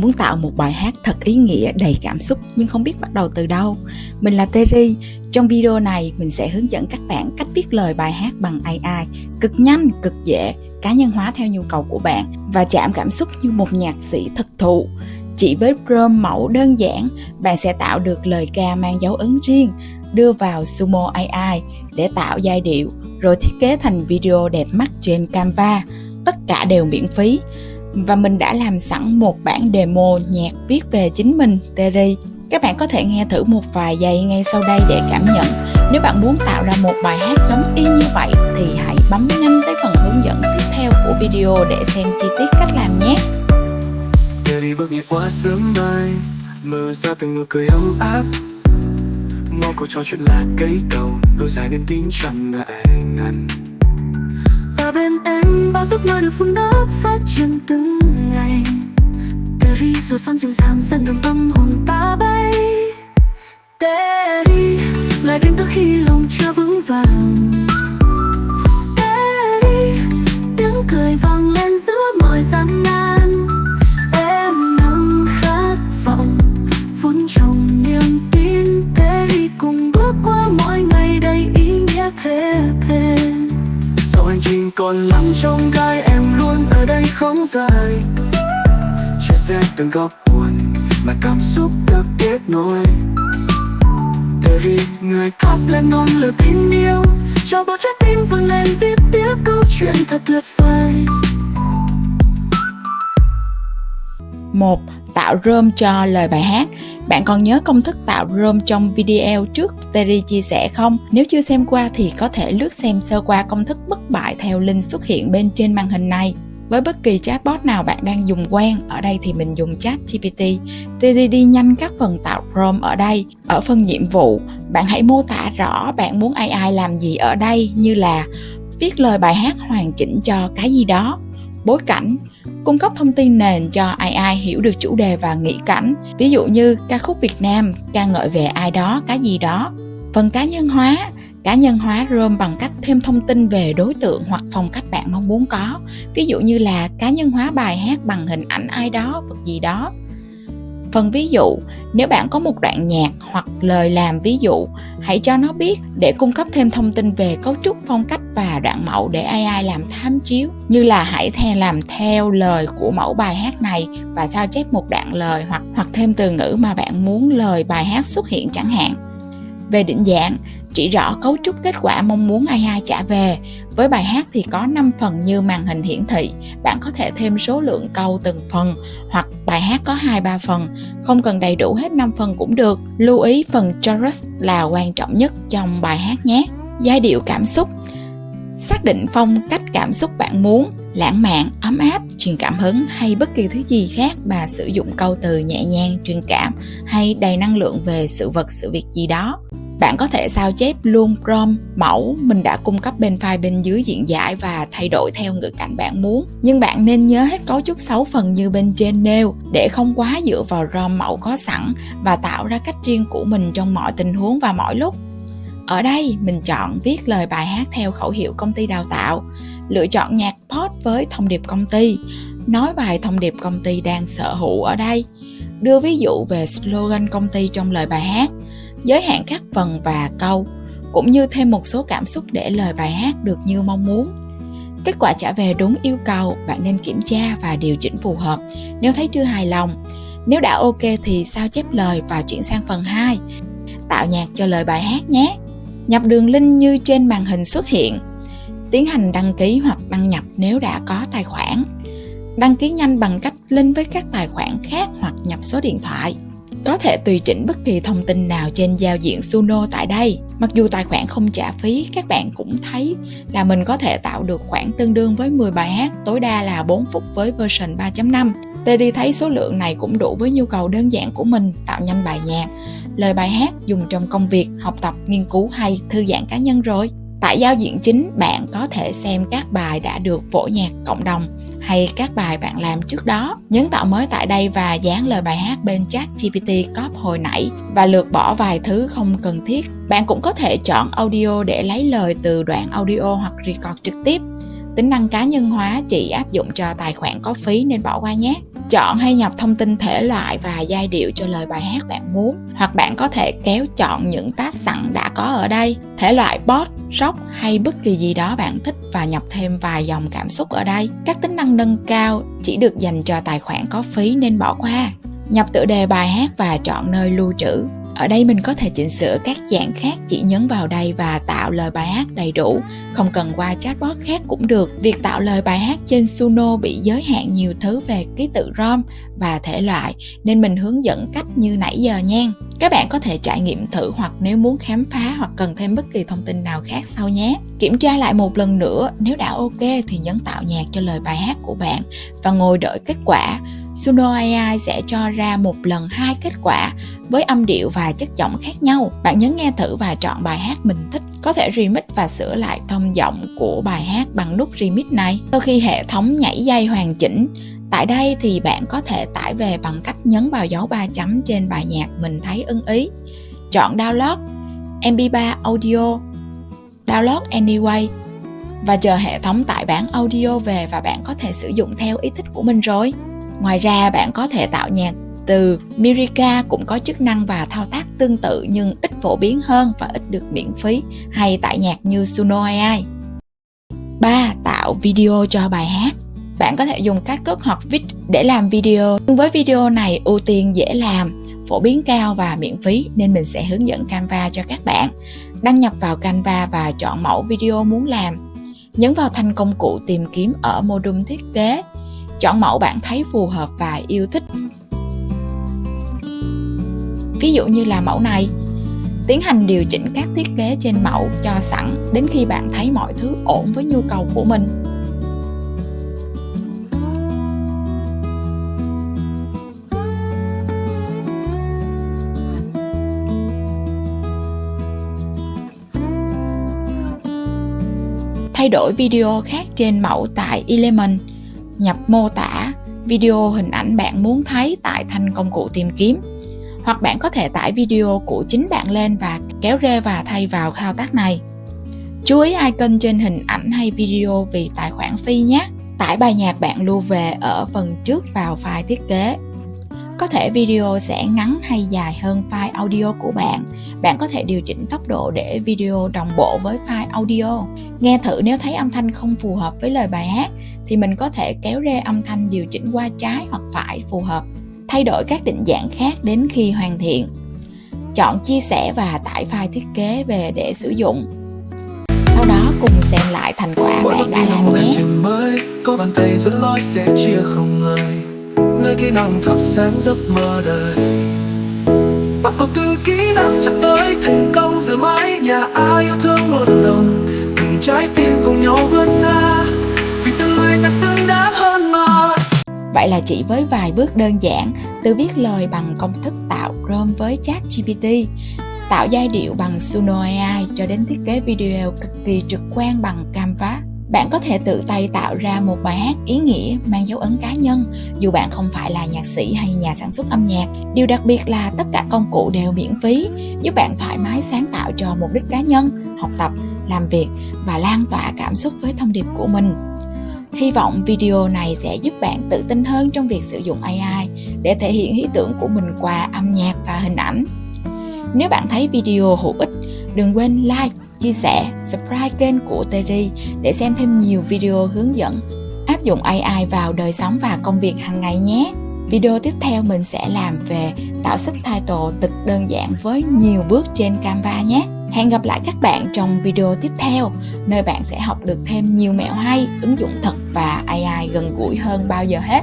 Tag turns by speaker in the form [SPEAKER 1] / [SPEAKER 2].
[SPEAKER 1] Muốn tạo một bài hát thật ý nghĩa, đầy cảm xúc nhưng không biết bắt đầu từ đâu. Mình là Terry. Trong video này mình sẽ hướng dẫn các bạn cách viết lời bài hát bằng AI, cực nhanh, cực dễ, cá nhân hóa theo nhu cầu của bạn và chạm cảm xúc như một nhạc sĩ thực thụ. Chỉ với prompt mẫu đơn giản, bạn sẽ tạo được lời ca mang dấu ấn riêng, đưa vào Sumo AI để tạo giai điệu, rồi thiết kế thành video đẹp mắt trên Canva. Tất cả đều miễn phí. Và mình đã làm sẵn một bản demo nhạc viết về chính mình, Terry. Các bạn có thể nghe thử một vài giây ngay sau đây để cảm nhận. Nếu bạn muốn tạo ra một bài hát giống y như vậy thì hãy bấm nhanh tới phần hướng dẫn tiếp theo của video để xem chi tiết cách làm nhé.
[SPEAKER 2] Terry bước nhẹ qua sớm mai, mở ra từng nụ cười ấm áp. Mong cuộc trò chuyện là cây cầu, đôi dài niềm tin chẳng ngại ngần.
[SPEAKER 3] Và bên em bao giấc mơ được vun đắp phát triển từng ngày. Terry giờ xuân dịu dàng dẫn đường tâm hồn ta bay. Terry lại đến từ khi lòng chưa vững vàng. Terry tiếng cười vang lên giữa mọi gian nan. Em nâng khát vọng vun trồng niềm tin. Terry cùng bước qua mỗi ngày đầy ý nghĩa thế.
[SPEAKER 2] Dẫu hành trình còn lắm trong gai, em luôn ở đây không rời. Chia sẻ từng góc buồn mà cảm xúc được kết nối. Terry người thắp lên ngọn lửa tình yêu, cho bao trái tim vươn lên viết tiếp câu chuyện thật tuyệt vời.
[SPEAKER 1] 1. Tạo prompt cho lời bài hát. Bạn còn nhớ công thức tạo prompt trong video trước Terry chia sẻ không? Nếu chưa xem qua thì có thể lướt xem sơ qua công thức bất bại theo link xuất hiện bên trên màn hình này. Với bất kỳ chatbot nào bạn đang dùng quen, ở đây thì mình dùng ChatGPT. Terry đi nhanh các phần tạo prompt ở đây. Ở phần nhiệm vụ, bạn hãy mô tả rõ bạn muốn AI làm gì ở đây, như là viết lời bài hát hoàn chỉnh cho cái gì đó, bối cảnh, cung cấp thông tin nền cho AI hiểu được chủ đề và nghĩ cảnh, ví dụ như ca khúc Việt Nam, ca ngợi về ai đó, cái gì đó. Phần cá nhân hóa prompt bằng cách thêm thông tin về đối tượng hoặc phong cách bạn mong muốn có, ví dụ như là cá nhân hóa bài hát bằng hình ảnh ai đó, vật gì đó. Phần ví dụ, nếu bạn có một đoạn nhạc hoặc lời làm ví dụ, hãy cho nó biết để cung cấp thêm thông tin về cấu trúc, phong cách và đoạn mẫu để AI làm tham chiếu, như là hãy làm theo lời của mẫu bài hát này và sao chép một đoạn lời hoặc thêm từ ngữ mà bạn muốn lời bài hát xuất hiện chẳng hạn. Về định dạng, chỉ rõ cấu trúc kết quả mong muốn AI trả về. Với bài hát thì có 5 phần như màn hình hiển thị, bạn có thể thêm số lượng câu từng phần, hoặc bài hát có 2-3 phần, không cần đầy đủ hết 5 phần cũng được. Lưu ý phần chorus là quan trọng nhất trong bài hát nhé. Giai điệu cảm xúc. Xác định phong cách cảm xúc bạn muốn, lãng mạn, ấm áp, truyền cảm hứng hay bất kỳ thứ gì khác mà sử dụng câu từ nhẹ nhàng, truyền cảm hay đầy năng lượng về sự vật, sự việc gì đó. Bạn có thể sao chép luôn prompt mẫu mình đã cung cấp bên file bên dưới diễn giải và thay đổi theo ngữ cảnh bạn muốn. Nhưng bạn nên nhớ hết cấu trúc 6 phần như bên trên nêu để không quá dựa vào prompt mẫu có sẵn và tạo ra cách riêng của mình trong mọi tình huống và mọi lúc. Ở đây mình chọn viết lời bài hát theo khẩu hiệu công ty đào tạo, lựa chọn nhạc pop với thông điệp công ty, nói vài thông điệp công ty đang sở hữu ở đây, đưa ví dụ về slogan công ty trong lời bài hát, giới hạn các phần và câu, cũng như thêm một số cảm xúc để lời bài hát được như mong muốn. Kết quả trả về đúng yêu cầu, bạn nên kiểm tra và điều chỉnh phù hợp nếu thấy chưa hài lòng. Nếu đã ok thì sao chép lời và chuyển sang phần 2, tạo nhạc cho lời bài hát nhé. Nhập đường link như trên màn hình xuất hiện. Tiến hành đăng ký hoặc đăng nhập nếu đã có tài khoản. Đăng ký nhanh bằng cách link với các tài khoản khác hoặc nhập số điện thoại. Có thể tùy chỉnh bất kỳ thông tin nào trên giao diện Suno tại đây. Mặc dù tài khoản không trả phí, các bạn cũng thấy là mình có thể tạo được khoảng tương đương với 10 bài hát, tối đa là 4 phút với version 3.5. Terry thấy số lượng này cũng đủ với nhu cầu đơn giản của mình, tạo nhanh bài nhạc, lời bài hát dùng trong công việc, học tập, nghiên cứu hay thư giãn cá nhân rồi. Tại giao diện chính, bạn có thể xem các bài đã được phổ nhạc cộng đồng hay các bài bạn làm trước đó. Nhấn tạo mới tại đây và dán lời bài hát bên ChatGPT copy hồi nãy và lược bỏ vài thứ không cần thiết. Bạn cũng có thể chọn audio để lấy lời từ đoạn audio hoặc record trực tiếp. Tính năng cá nhân hóa chỉ áp dụng cho tài khoản có phí nên bỏ qua nhé. Chọn hay nhập thông tin thể loại và giai điệu cho lời bài hát bạn muốn, hoặc bạn có thể kéo chọn những tag sẵn đã có ở đây, thể loại pop, rock hay bất kỳ gì đó bạn thích và nhập thêm vài dòng cảm xúc ở đây. Các tính năng nâng cao chỉ được dành cho tài khoản có phí nên bỏ qua. Nhập tựa đề bài hát và chọn nơi lưu trữ. Ở đây mình có thể chỉnh sửa các dạng khác, chỉ nhấn vào đây và tạo lời bài hát đầy đủ, không cần qua chatbot khác cũng được. Việc tạo lời bài hát trên Suno bị giới hạn nhiều thứ về ký tự ROM và thể loại, nên mình hướng dẫn cách như nãy giờ nha. Các bạn có thể trải nghiệm thử, hoặc nếu muốn khám phá hoặc cần thêm bất kỳ thông tin nào khác sau nhé. Kiểm tra lại một lần nữa, nếu đã ok thì nhấn tạo nhạc cho lời bài hát của bạn và ngồi đợi kết quả. Suno AI sẽ cho ra một lần 2 kết quả với âm điệu và chất giọng khác nhau. Bạn nhấn nghe thử và chọn bài hát mình thích. Có thể remix và sửa lại tông giọng của bài hát bằng nút remix này. Sau khi hệ thống nhảy dây hoàn chỉnh, tại đây thì bạn có thể tải về bằng cách nhấn vào dấu 3 chấm trên bài nhạc mình thấy ưng ý. Chọn Download, MP3 Audio, Download Anyway và chờ hệ thống tải bản audio về, và bạn có thể sử dụng theo ý thích của mình rồi. Ngoài ra, bạn có thể tạo nhạc từ Mirica, cũng có chức năng và thao tác tương tự nhưng ít phổ biến hơn và ít được miễn phí hay tải nhạc như Suno AI. 3. Tạo video cho bài hát. Bạn có thể dùng CapCut hoặc Vic để làm video, nhưng với video này ưu tiên dễ làm, phổ biến cao và miễn phí, nên mình sẽ hướng dẫn Canva cho các bạn. Đăng nhập vào Canva và chọn mẫu video muốn làm. Nhấn vào thanh công cụ tìm kiếm ở module thiết kế. Chọn mẫu bạn thấy phù hợp và yêu thích. Ví dụ như là mẫu này. Tiến hành điều chỉnh các thiết kế trên mẫu cho sẵn đến khi bạn thấy mọi thứ ổn với nhu cầu của mình. Thay đổi video khác trên mẫu tại Element. Nhập mô tả video hình ảnh bạn muốn thấy tại thanh công cụ tìm kiếm. Hoặc bạn có thể tải video của chính bạn lên và kéo rê và thay vào thao tác này. Chú ý icon trên hình ảnh hay video vì tài khoản phi nhé. Tải bài nhạc bạn lưu về ở phần trước vào file thiết kế. Có thể video sẽ ngắn hay dài hơn file audio của bạn. Bạn có thể điều chỉnh tốc độ để video đồng bộ với file audio. Nghe thử, nếu thấy âm thanh không phù hợp với lời bài hát thì mình có thể kéo rê âm thanh điều chỉnh qua trái hoặc phải phù hợp. Thay đổi các định dạng khác đến khi hoàn thiện. Chọn chia sẻ và tải file thiết kế về để sử dụng. Sau đó cùng xem lại thành quả bạn đã làm nhé.
[SPEAKER 2] Mới, có bàn tay dẫn lối sẽ chia không lời, nơi kỹ năng thắp sáng giấc mơ đời. Bạn học từ kỹ năng chạm tới thành công, giờ mãi nhà ai yêu thương một lòng, từng trái tim cùng nhau vươn xa, vì từng người ta xứng đáng hơn mà.
[SPEAKER 1] Vậy là chỉ với vài bước đơn giản, từ viết lời bằng công thức tạo prompt với ChatGPT, tạo giai điệu bằng Suno AI cho đến thiết kế video cực kỳ trực quan bằng Canva, bạn có thể tự tay tạo ra một bài hát ý nghĩa mang dấu ấn cá nhân, dù bạn không phải là nhạc sĩ hay nhà sản xuất âm nhạc. Điều đặc biệt là tất cả công cụ đều miễn phí, giúp bạn thoải mái sáng tạo cho mục đích cá nhân, học tập, làm việc và lan tỏa cảm xúc với thông điệp của mình. Hy vọng video này sẽ giúp bạn tự tin hơn trong việc sử dụng AI để thể hiện ý tưởng của mình qua âm nhạc và hình ảnh. Nếu bạn thấy video hữu ích, đừng quên like, chia sẻ, subscribe kênh của Terry để xem thêm nhiều video hướng dẫn áp dụng AI vào đời sống và công việc hàng ngày nhé. Video tiếp theo mình sẽ làm về tạo subtitle cực đơn giản với nhiều bước trên Canva nhé. Hẹn gặp lại các bạn trong video tiếp theo, nơi bạn sẽ học được thêm nhiều mẹo hay, ứng dụng thật và AI gần gũi hơn bao giờ hết.